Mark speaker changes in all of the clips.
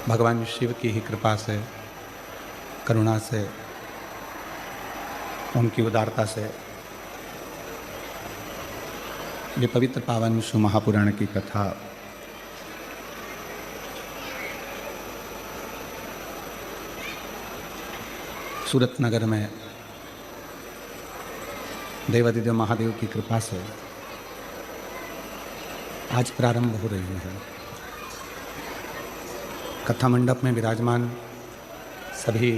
Speaker 1: भगवान शिव की ही कृपा से, करुणा से, उनकी उदारता से ये पवित्र पावन शिव महापुराण की कथा सूरत नगर में देवादिदेव महादेव की कृपा से आज प्रारंभ हो रही है। कथा मंडप में विराजमान सभी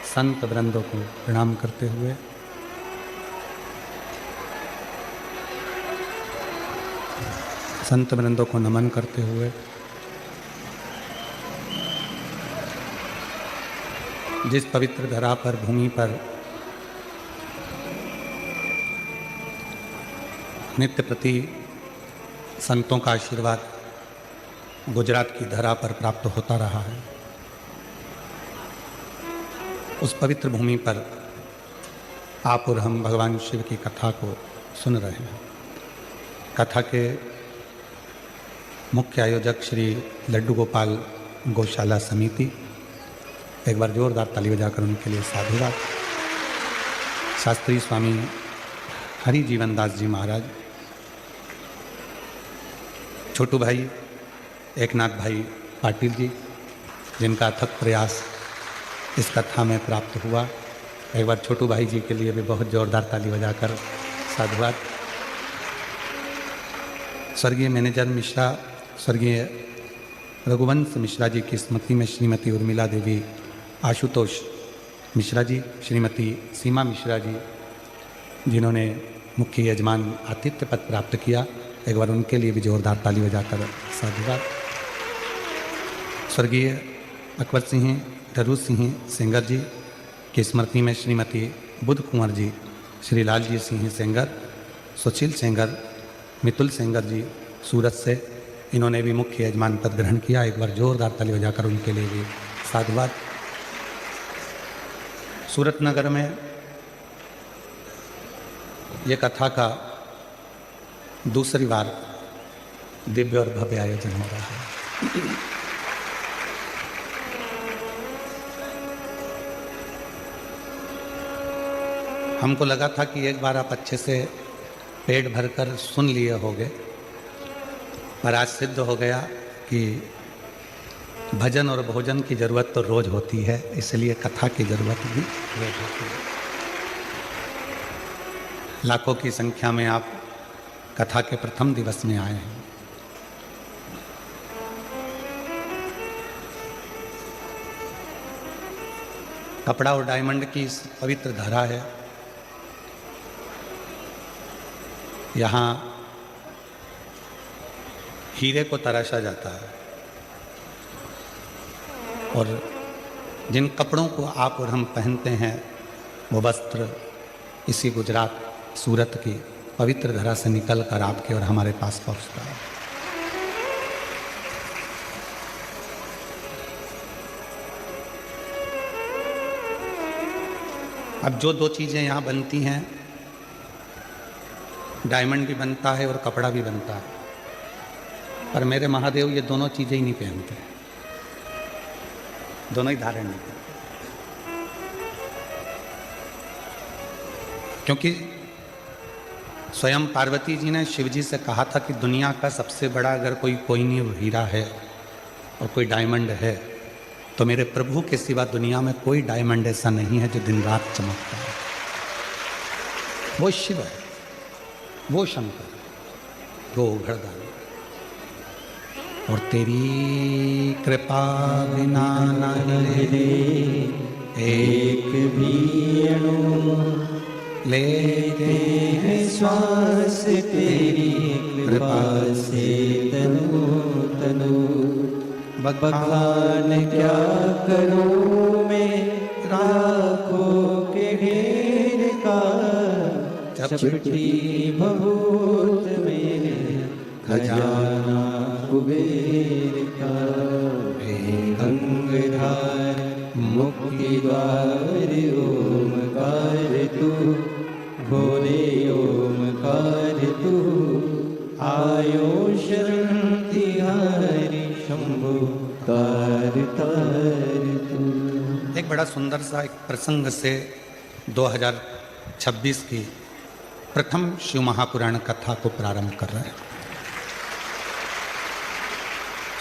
Speaker 1: संत वृंदों को प्रणाम करते हुए संत वृंदों को नमन करते हुए जिस पवित्र धरा पर, भूमि पर नित्य प्रति संतों का आशीर्वाद गुजरात की धरा पर प्राप्त होता रहा है, उस पवित्र भूमि पर आप और हम भगवान शिव की कथा को सुन रहे हैं। कथा के मुख्य आयोजक श्री लड्डू गोपाल गौशाला समिति, एक बार जोरदार ताली बजाकर उनके लिए साधुवाद। शास्त्री स्वामी हरि जीवन दास जी महाराज, छोटू भाई एकनाथ भाई पाटिल जी, जिनका अथक प्रयास इस कथा में प्राप्त हुआ। एक बार छोटू भाई जी के लिए भी बहुत जोरदार ताली बजाकर साधुवाद। स्वर्गीय मैनेजर मिश्रा, स्वर्गीय रघुवंश मिश्रा जी की स्मृति में श्रीमती उर्मिला देवी, आशुतोष मिश्रा जी, श्रीमती सीमा मिश्रा जी, जिन्होंने मुख्य यजमान आतिथ्य पद प्राप्त किया, एक बार उनके लिए भी जोरदार ताली बजाकर साधुवाद। स्वर्गीय अकबर सिंह धरू सिंह सेंगर जी की स्मृति में श्रीमती बुद्ध कुंवर जी, श्री लाल जी सिंह सेंगर, सुशील सेंगर, मितुल सेंगर जी सूरत से, इन्होंने भी मुख्य यजमान पद ग्रहण किया। एक बार जोरदार ताली बजाकर उनके लिए भी साधुवाद। सूरत नगर में ये कथा का दूसरी बार दिव्य और भव्य आयोजन हो रहा है। हमको लगा था कि एक बार आप अच्छे से पेट भरकर सुन लिए होंगे, पर आज सिद्ध हो गया कि भजन और भोजन की जरूरत तो रोज होती है, इसलिए कथा की जरूरत भी रोज होती है। लाखों की संख्या में आप कथा के प्रथम दिवस में आए हैं। कपड़ा और डायमंड की इस पवित्र धरा है। यहाँ हीरे को तराशा जाता है और जिन कपड़ों को आप और हम पहनते हैं वो वस्त्र इसी गुजरात सूरत की पवित्र धरा से निकल कर आपके और हमारे पास पहुँचता है। अब जो दो चीज़ें यहाँ बनती हैं, डायमंड भी बनता है और कपड़ा भी बनता है, पर मेरे महादेव ये दोनों चीज़ें ही नहीं पहनते, दोनों ही धारण नहीं करते, क्योंकि स्वयं पार्वती जी ने शिव जी से कहा था कि दुनिया का सबसे बड़ा अगर कोई नहीं वो हीरा है और कोई डायमंड है, तो मेरे प्रभु के सिवा दुनिया में कोई डायमंड ऐसा नहीं है जो दिन रात चमकता है। वो शिव है, वो शंकर, वो उघड़दान। और तेरी कृपा बिना न हिले एक भी अणु, लेते हैं श्वास तेरी कृपा से तनु तनु। बखान क्या करूं मैं राखों के ढेर का, चपटी भभूत मेरे खजाना कुबेर का। हे गंगाधर मुक्ति द्वार ओमकार तू, भोले ओमकार तू। आयो शरण तिहारी शंभु
Speaker 2: तार तार तू।
Speaker 1: एक बड़ा सुंदर सा एक प्रसंग से 2026 की प्रथम शिव महापुराण कथा को प्रारंभ कर रहे हैं।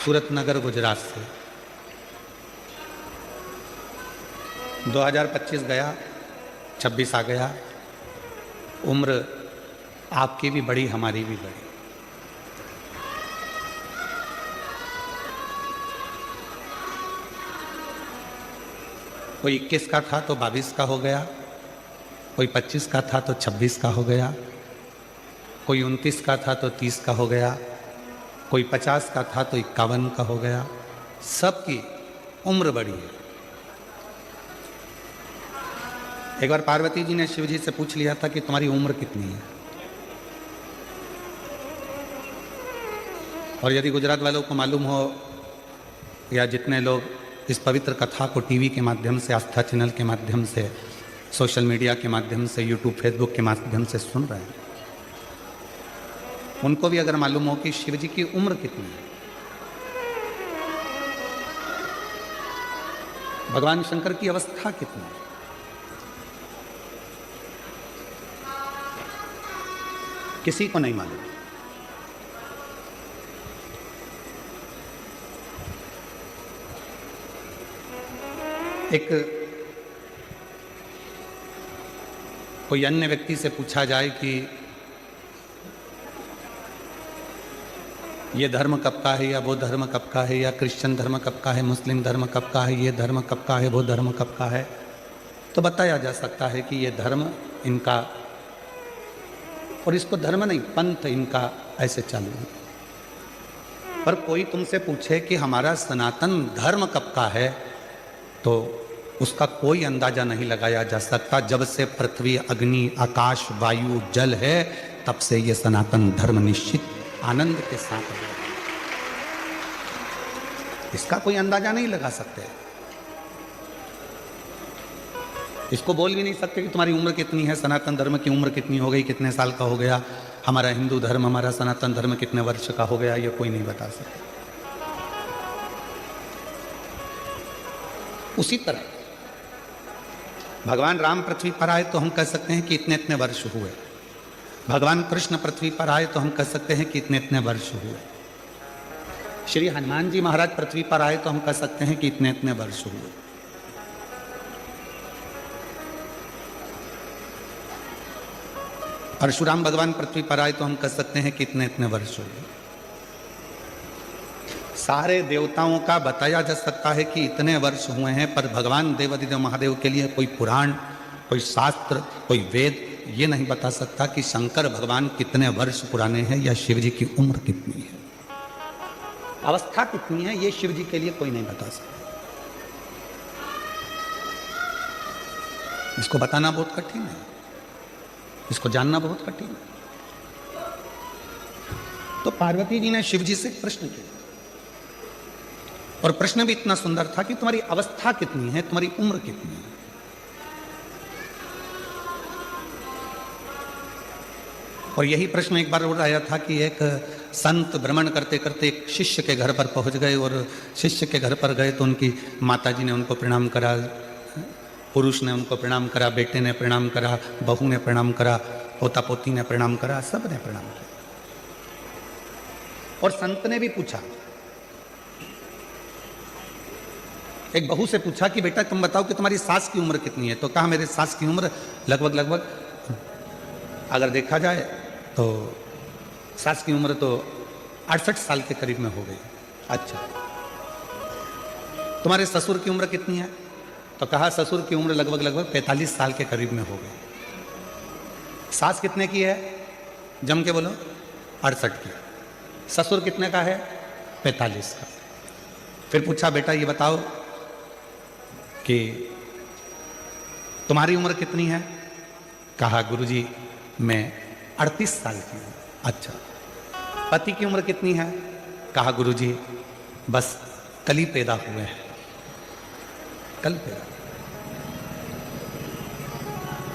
Speaker 1: सूरतनगर गुजरात से 2025 गया, 26 आ गया। उम्र आपकी भी बड़ी, हमारी भी बड़ी। कोई 21 का था तो 22 का हो गया, कोई 25 का था तो 26 का हो गया, कोई 29 का था तो 30 का हो गया, कोई 50 का था तो 51 का हो गया। सबकी उम्र बड़ी है। एक बार पार्वती जी ने शिव जी से पूछ लिया था कि तुम्हारी उम्र कितनी है, और यदि गुजरात वालों को मालूम हो या जितने लोग इस पवित्र कथा को टीवी के माध्यम से, आस्था चैनल के माध्यम से, सोशल मीडिया के माध्यम से, यूट्यूब फेसबुक के माध्यम से सुन रहे हैं, उनको भी अगर मालूम हो कि शिव जी की उम्र कितनी है, भगवान शंकर की अवस्था कितनी है, किसी को नहीं मालूम। एक कोई अन्य व्यक्ति से पूछा जाए कि ये धर्म कब का है, या वो धर्म कब का है, या क्रिश्चियन धर्म कब का है, मुस्लिम धर्म कब का है, ये धर्म कब का है, वो धर्म कब का है, तो बताया जा सकता है कि ये धर्म इनका, और इसको धर्म नहीं, पंथ इनका ऐसे चालू है। पर कोई तुमसे पूछे कि हमारा सनातन धर्म कब का है, तो उसका कोई अंदाजा नहीं लगाया जा सकता। जब से पृथ्वी, अग्नि, आकाश, वायु, जल है, तब से ये सनातन धर्म निश्चित आनंद के साथ है। इसका कोई अंदाजा नहीं लगा सकते। इसको बोल भी नहीं सकते कि तुम्हारी उम्र कितनी है, सनातन धर्म की उम्र कितनी हो गई, कितने साल का हो गया, हमारा हिंदू धर्म, हमारा सनातन धर्म कितने वर्ष का हो गया, ये कोई नहीं बता सकता। उसी तरह भगवान राम पृथ्वी पर आए तो हम कह सकते हैं कि इतने इतने वर्ष हुए, भगवान कृष्ण पृथ्वी पर आए तो हम कह सकते हैं कि इतने इतने वर्ष हुए, श्री हनुमान जी महाराज पृथ्वी पर आए तो हम कह सकते हैं कि इतने इतने वर्ष हुए। परशुराम भगवान पृथ्वी पर आए तो हम कह सकते हैं कि इतने इतने वर्ष हुए। सारे देवताओं का बताया जा सकता है कि इतने वर्ष हुए हैं, पर भगवान देवाधिदेव महादेव के लिए कोई पुराण, कोई शास्त्र, कोई वेद ये नहीं बता सकता कि शंकर भगवान कितने वर्ष पुराने हैं या शिव जी की उम्र कितनी है, अवस्था कितनी है, ये शिव जी के लिए कोई नहीं बता सकता। इसको बताना बहुत कठिन है, इसको जानना बहुत कठिन है। तो पार्वती जी ने शिव जी से प्रश्न किया, और प्रश्न भी इतना सुंदर था कि तुम्हारी अवस्था कितनी है, तुम्हारी उम्र कितनी है। और यही प्रश्न एक बार और आया था कि एक संत भ्रमण करते करते एक शिष्य के घर पर पहुंच गए, और शिष्य के घर पर गए तो उनकी माताजी ने उनको प्रणाम करा, पुरुष ने उनको प्रणाम करा, बेटे ने प्रणाम करा, बहू ने प्रणाम करा, पोता पोती ने प्रणाम करा, सब ने प्रणाम किया। और संत ने भी पूछा, एक बहू से पूछा कि बेटा तुम बताओ कि तुम्हारी सास की उम्र कितनी है, तो कहा मेरे सास की उम्र लगभग अगर देखा जाए तो सास की उम्र तो 68 साल के करीब में हो गई। अच्छा, तुम्हारे ससुर की उम्र कितनी है, तो कहा ससुर की उम्र लगभग 45 साल के करीब में हो गई। सास कितने की है, जम के बोलो, 68 की। ससुर कितने का है, 45 का। फिर पूछा बेटा ये बताओ कि तुम्हारी उम्र कितनी है, कहा गुरुजी मैं 38 साल की हूँ। अच्छा, पति की उम्र कितनी है, कहा गुरुजी बस कल ही पैदा हुए हैं, कल पैदा।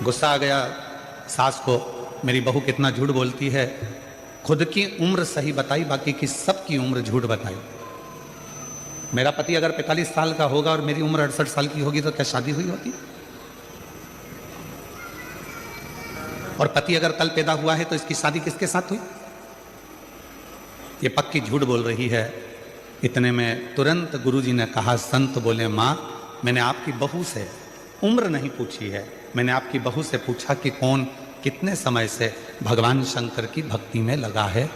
Speaker 1: गुस्सा आ गया सास को, मेरी बहू कितना झूठ बोलती है, खुद की उम्र सही बताई, बाकी की सबकी उम्र झूठ बताई। मेरा पति अगर 45 साल का होगा और मेरी उम्र 68 साल की होगी तो क्या शादी हुई होती? और पति अगर कल पैदा हुआ है तो इसकी शादी किसके साथ हुई? ये पक्की झूठ बोल रही है। इतने में तुरंत गुरुजी ने कहा, संत बोले, माँ मैंने आपकी बहू से उम्र नहीं पूछी है, मैंने आपकी बहू से पूछा कि कौन कितने समय से भगवान शंकर की भक्ति में लगा है।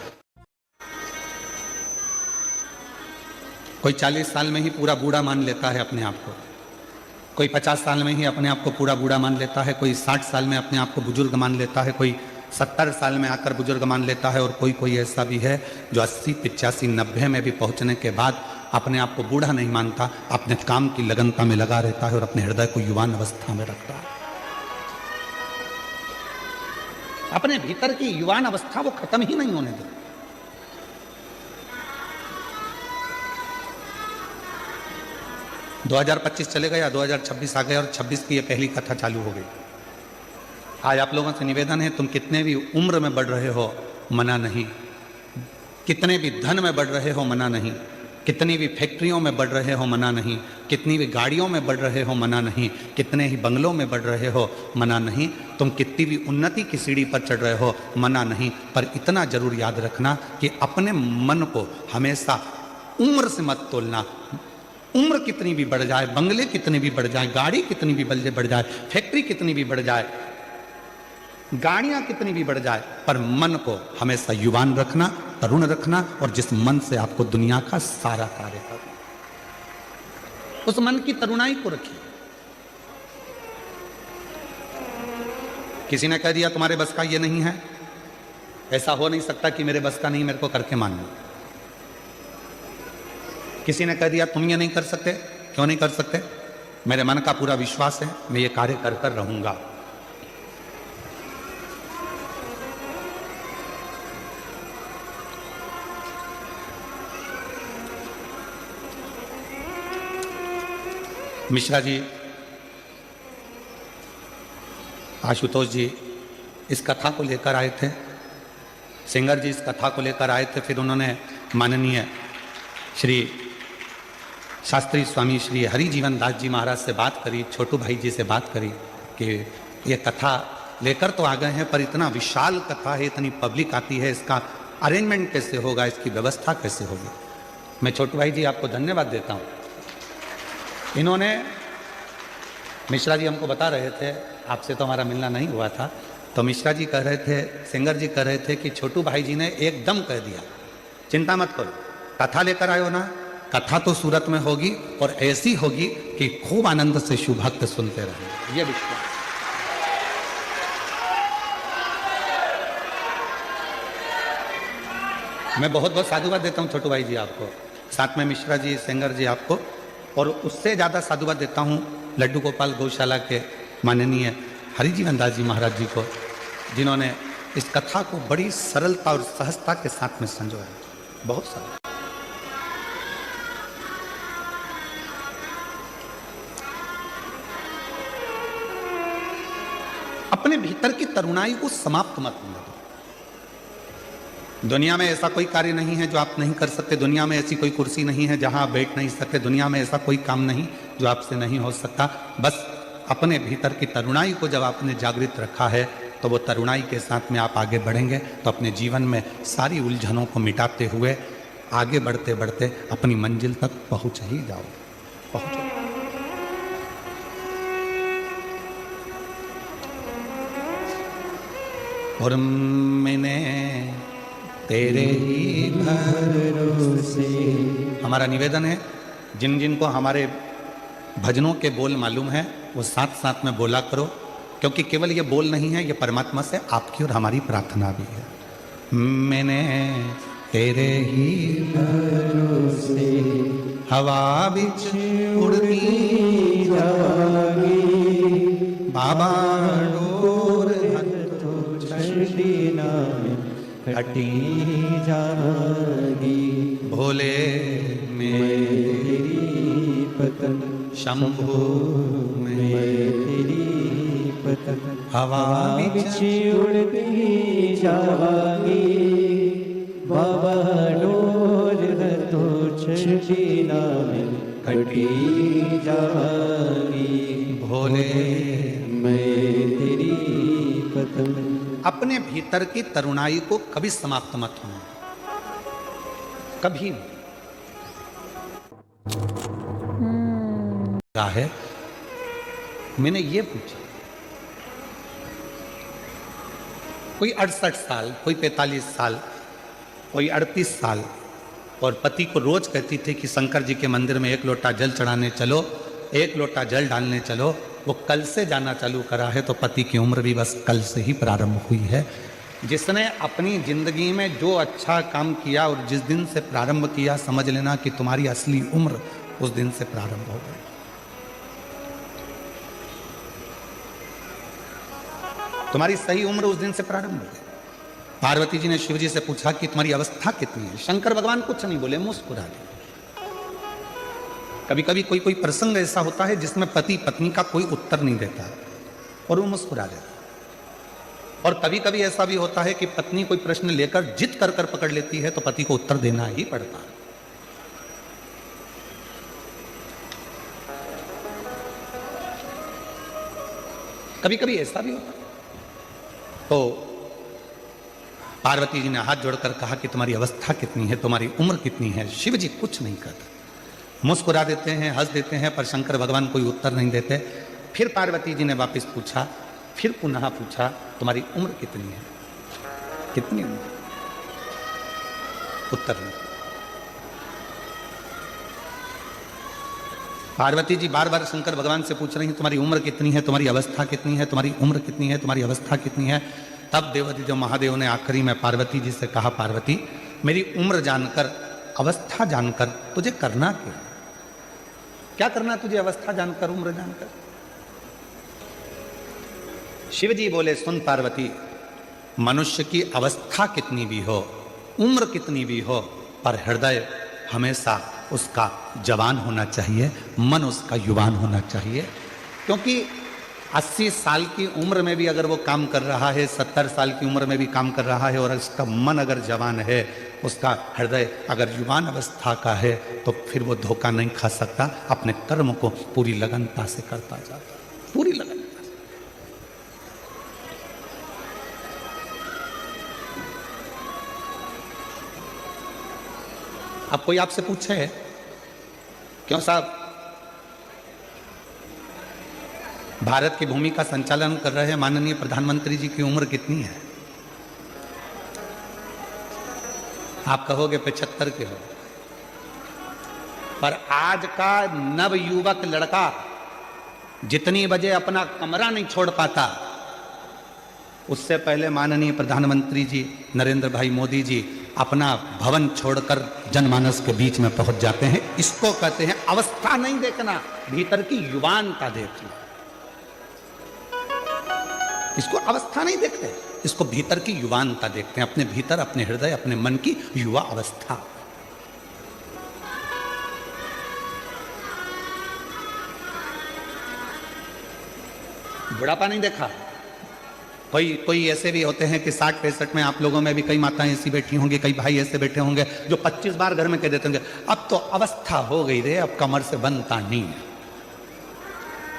Speaker 1: कोई 40 साल में ही पूरा बूढ़ा मान लेता है अपने आप को, कोई 50 साल में ही अपने आप को पूरा बूढ़ा मान लेता है, कोई 60 साल में अपने आप को बुजुर्ग मान लेता है, कोई 70 साल में आकर बुजुर्ग मान लेता है, और कोई ऐसा भी है जो 80, 85, 90 में भी पहुंचने के बाद अपने आप को बूढ़ा नहीं मानता, अपने काम की लगनता में लगा रहता है और अपने हृदय को युवान अवस्था में रखता है। अपने भीतर की युवान अवस्था वो खत्म ही नहीं होने देता। दो 2025 चले गया, 2026 आ गया और 26 की ये पहली कथा चालू हो गई। आज आप लोगों से निवेदन है, तुम कितने भी उम्र में बढ़ रहे हो मना नहीं, कितने भी धन में बढ़ रहे हो मना नहीं, कितनी भी फैक्ट्रियों में बढ़ रहे हो मना नहीं, कितनी भी गाड़ियों में बढ़ रहे हो मना नहीं, कितने ही बंगलों में बढ़ रहे हो मना नहीं, तुम कितनी भी उन्नति की सीढ़ी पर चढ़ रहे हो मना नहीं, पर इतना जरूर याद रखना कि अपने मन को हमेशा उम्र से मत तोलना। उम्र कितनी भी बढ़ जाए, बंगले कितने भी बढ़ जाए, गाड़ी कितनी भी बढ़ जाए, फैक्ट्री कितनी भी बढ़ जाए, गाड़ियां कितनी भी बढ़ जाए, पर मन को हमेशा युवान रखना, तरुण रखना, और जिस मन से आपको दुनिया का सारा कार्य करना, उस मन की तरुणाई को रखिए। किसी ने कह दिया तुम्हारे बस का ये नहीं है, ऐसा हो नहीं सकता कि मेरे बस का नहीं, मेरे को करके मानना। किसी ने कह दिया तुम ये नहीं कर सकते, क्यों नहीं कर सकते? मेरे मन का पूरा विश्वास है, मैं ये कार्य कर कर रहूंगा। मिश्रा जी, आशुतोष जी इस कथा को लेकर आए थे, सिंगर जी इस कथा को लेकर आए थे, फिर उन्होंने माननीय श्री शास्त्री स्वामी श्री हरिजीवन दास जी महाराज से बात करी, छोटू भाई जी से बात करी कि ये कथा लेकर तो आ गए हैं, पर इतना विशाल कथा है, इतनी पब्लिक आती है, इसका अरेंजमेंट कैसे होगा, इसकी व्यवस्था कैसे होगी। मैं छोटू भाई जी आपको धन्यवाद देता हूँ। इन्होंने, मिश्रा जी हमको बता रहे थे, आपसे तो हमारा मिलना नहीं हुआ था, तो मिश्रा जी कह रहे थे, सिंगर जी कह रहे थे कि छोटू भाई जी ने एकदम कह दिया चिंता मत करो, कथा लेकर आयो ना, कथा तो सूरत में होगी और ऐसी होगी कि खूब आनंद से शिव भक्त सुनते रहेंगे, ये विश्वास। मैं बहुत बहुत साधुवाद देता हूँ छोटू भाई जी आपको, साथ में मिश्रा जी, सिंगर जी आपको, और उससे ज़्यादा साधुवाद देता हूँ लड्डू गोपाल गौशाला के माननीय हरिजीवन दास जी महाराज जी को, जिन्होंने इस कथा को बड़ी सरलता और सहजता के साथ में संजोया, बहुत सरल। अपने भीतर की तरुणाई को समाप्त मत होने दो। दुनिया में ऐसा कोई कार्य नहीं है जो आप नहीं कर सकते, दुनिया में ऐसी कोई कुर्सी नहीं है जहां आप बैठ नहीं सकते, दुनिया में ऐसा कोई काम नहीं जो आपसे नहीं हो सकता। बस अपने भीतर की तरुणाई को जब आपने जागृत रखा है तो वो तरुणाई के साथ में आप आगे बढ़ेंगे तो अपने जीवन में सारी उलझनों को मिटाते हुए आगे बढ़ते बढ़ते अपनी मंजिल तक पहुंच ही जाओगे, पहुंचो। और मैंने तेरे ही भरोसे, हमारा निवेदन है जिन जिन को हमारे भजनों के बोल मालूम है वो साथ साथ में बोला करो, क्योंकि केवल ये बोल नहीं है, ये परमात्मा से आपकी और हमारी प्रार्थना भी है। मैंने तेरे ही भरोसे हवा बिच उड़ती जागी, बाबा डोर छड़ी नाम हटी जागी, भोले मेरी पतन शंभु मेरी पतन, हवा बिच उड़ती जागी, बाबा डोर तो
Speaker 2: छठी नाम कटी जागी।
Speaker 1: भोले
Speaker 2: मैं तेरी कदम।
Speaker 1: अपने भीतर की तरुणाई को कभी समाप्त मत होना, कभी नहीं। क्या है, मैंने ये पूछा, कोई 68 साल, कोई 45 साल, कोई 38 साल, और पति को रोज कहती थी कि शंकर जी के मंदिर में 1 लोटा जल चढ़ाने चलो, 1 लोटा जल डालने चलो। वो कल से जाना चालू करा है तो पति की उम्र भी बस कल से ही प्रारंभ हुई है। जिसने अपनी जिंदगी में जो अच्छा काम किया और जिस दिन से प्रारंभ किया, समझ लेना कि तुम्हारी असली उम्र उस दिन से प्रारंभ हो गई। तुम्हारी सही उम्र उस दिन से प्रारंभ हो गई। पार्वती जी ने शिव जी से पूछा कि तुम्हारी अवस्था कितनी है। शंकर भगवान कुछ नहीं बोले, मुस्कुरा दिए। कभी कभी कोई कोई प्रसंग ऐसा होता है जिसमें पति पत्नी का कोई उत्तर नहीं देता और वो मुस्कुरा देता। और कभी कभी ऐसा भी होता है कि पत्नी कोई प्रश्न लेकर जिद कर कर पकड़ लेती है तो पति को उत्तर देना ही पड़ता है। कभी कभी ऐसा भी होता है। तो पार्वती जी ने हाथ जोड़कर कहा कि तुम्हारी अवस्था कितनी है, तुम्हारी उम्र कितनी है। शिव जी कुछ नहीं कहते, मुस्कुरा देते हैं, हंस देते हैं, पर शंकर भगवान कोई उत्तर नहीं देते। फिर पार्वती जी ने वापस पूछा, फिर पुनः पूछा, तुम्हारी उम्र कितनी है, कितनी उम्र? उत्तर नहीं। पार्वती जी बार बार शंकर भगवान से पूछ रही हैं, तुम्हारी उम्र कितनी है, तुम्हारी अवस्था कितनी है, तुम्हारी उम्र कितनी है, तुम्हारी अवस्था कितनी है। तब देवादिदेव महादेव ने आखिरी में पार्वती जी से कहा, पार्वती मेरी उम्र जानकर, अवस्था जानकर तुझे करना क्या करना तुझे, अवस्था जानकर, उम्र जानकर? शिव जी बोले, सुन पार्वती, मनुष्य की अवस्था कितनी भी हो, उम्र कितनी भी हो, पर हृदय हमेशा उसका जवान होना चाहिए, मन उसका युवान होना चाहिए। क्योंकि 80 साल की उम्र में भी अगर वो काम कर रहा है, 70 साल की उम्र में भी काम कर रहा है, और उसका मन अगर जवान है, उसका हृदय अगर युवान अवस्था का है, तो फिर वो धोखा नहीं खा सकता। अपने कर्म को पूरी लगनता से करता जाता, पूरी लगनता से। अब कोई आपसे पूछे, क्यों साहब भारत की भूमि का संचालन कर रहे माननीय प्रधानमंत्री जी की उम्र कितनी है? आप कहोगे 75 के हो, पर आज का नव युवक लड़का जितनी बजे अपना कमरा नहीं छोड़ पाता, उससे पहले माननीय प्रधानमंत्री जी नरेंद्र भाई मोदी जी अपना भवन छोड़कर जनमानस के बीच में पहुंच जाते हैं। इसको कहते हैं अवस्था नहीं देखना, भीतर की युवानता देखना। इसको अवस्था नहीं देखते, इसको भीतर की युवानता देखते हैं। अपने भीतर, अपने हृदय, अपने मन की युवा अवस्था। बुढ़ापा नहीं देखा। कोई ऐसे भी होते हैं कि 60-65 में आप लोगों में भी कई माताएं ऐसी बैठी होंगी, कई भाई ऐसे बैठे होंगे जो 25 बार घर में कह देते होंगे, अब तो अवस्था हो गई रे, अब कमर से बनता नहीं है,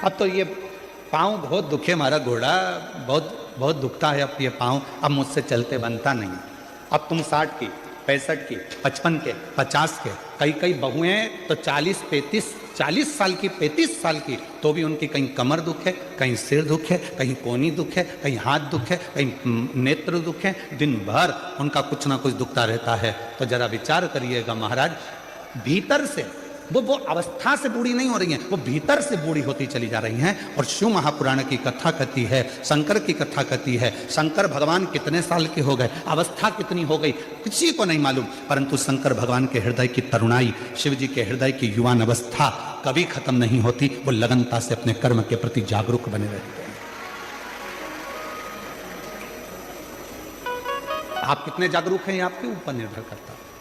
Speaker 1: अब तो ये पाँव बहुत दुखे, हमारा घोड़ा बहुत दुखता है, अब ये पाँव अब मुझसे चलते बनता नहीं। अब तुम 60 की, 65 की, 55 के, 50 के, कई बहुएं तो 40 साल की, 35 साल की, तो भी उनकी कहीं कमर दुखे, कहीं सिर दुखे, कहीं कोहनी दुखे, कहीं हाथ दुखे, कहीं नेत्र दुखे, दिन भर उनका कुछ ना कुछ दुखता रहता है। तो जरा विचार करिएगा महाराज, भीतर से वो अवस्था से बूढ़ी नहीं हो रही हैं, वो भीतर से बूढ़ी होती चली जा रही हैं। और शिव महापुराण की कथा कहती है, शंकर की कथा कहती है, शंकर भगवान कितने साल के हो गए, अवस्था कितनी हो गई, किसी को नहीं मालूम, परंतु शंकर भगवान के हृदय की तरुणाई, शिव जी के हृदय की युवान अवस्था कभी खत्म नहीं होती। वो लगनता से अपने कर्म के प्रति जागरूक बने रहते हैं। आप कितने जागरूक हैं ये आपके ऊपर निर्भर करता है।